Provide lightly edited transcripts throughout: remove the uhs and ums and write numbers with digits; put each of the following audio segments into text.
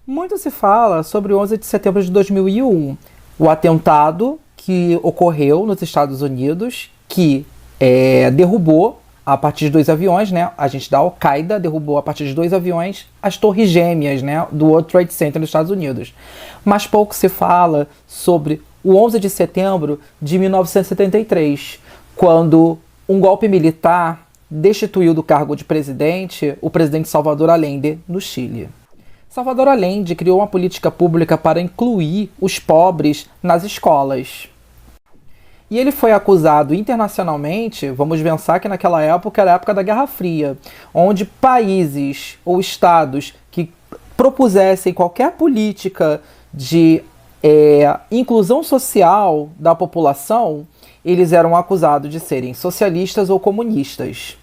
Muito se fala sobre o 11 de setembro de 2001, o atentado que ocorreu nos Estados Unidos, que derrubou a partir de dois aviões, né? A gente da Al-Qaeda derrubou a partir de dois aviões as torres gêmeas, né, do World Trade Center nos Estados Unidos. Mas pouco se fala sobre o 11 de setembro de 1973, quando um golpe militar destituiu do cargo de presidente o presidente Salvador Allende, no Chile. Salvador Allende criou uma política pública para incluir os pobres nas escolas. E ele foi acusado internacionalmente, vamos pensar que naquela época era a época da Guerra Fria, onde países ou estados que propusessem qualquer política de inclusão social da população, eles eram acusados de serem socialistas ou comunistas.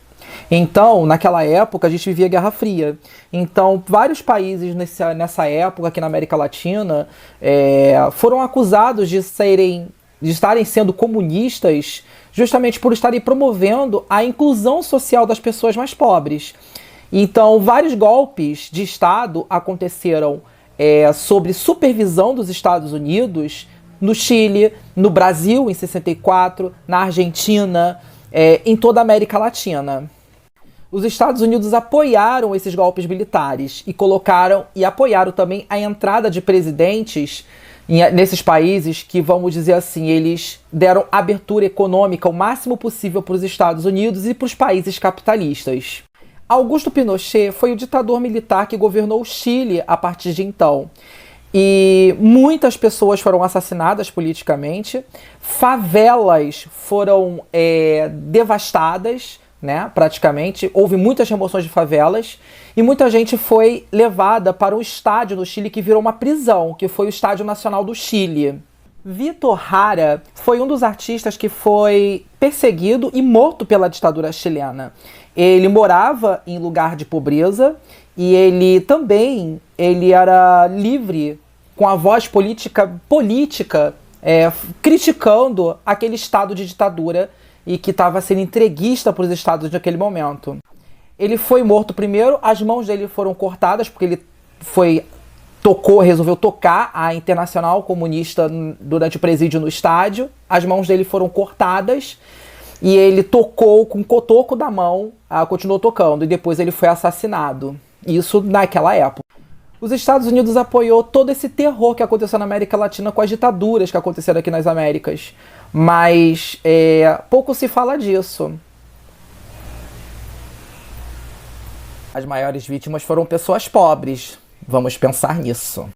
Então, naquela época, a gente vivia a Guerra Fria. Então, vários países nessa época, aqui na América Latina, foram acusados de estarem sendo comunistas justamente por estarem promovendo a inclusão social das pessoas mais pobres. Então, vários golpes de Estado aconteceram sob supervisão dos Estados Unidos, no Chile, no Brasil, em 64, na Argentina, em toda a América Latina. Os Estados Unidos apoiaram esses golpes militares e apoiaram também a entrada de presidentes nesses países que, vamos dizer assim, eles deram abertura econômica o máximo possível para os Estados Unidos e para os países capitalistas. Augusto Pinochet foi o ditador militar que governou o Chile a partir de então. E muitas pessoas foram assassinadas politicamente, favelas foram devastadas, né, praticamente, houve muitas remoções de favelas e muita gente foi levada para um estádio no Chile que virou uma prisão, que foi o Estádio Nacional do Chile. Vitor Jara foi um dos artistas que foi perseguido e morto pela ditadura chilena. Ele morava em lugar de pobreza e ele era livre, com a voz política criticando aquele estado de ditadura e que estava sendo entreguista para os estados naquele momento. Ele foi morto primeiro, as mãos dele foram cortadas, porque ele resolveu tocar a Internacional Comunista durante o presídio no estádio. As mãos dele foram cortadas e ele tocou com o cotoco da mão, continuou tocando, e depois ele foi assassinado. Isso naquela época. Os Estados Unidos apoiou todo esse terror que aconteceu na América Latina com as ditaduras que aconteceram aqui nas Américas. Mas pouco se fala disso. As maiores vítimas foram pessoas pobres. Vamos pensar nisso.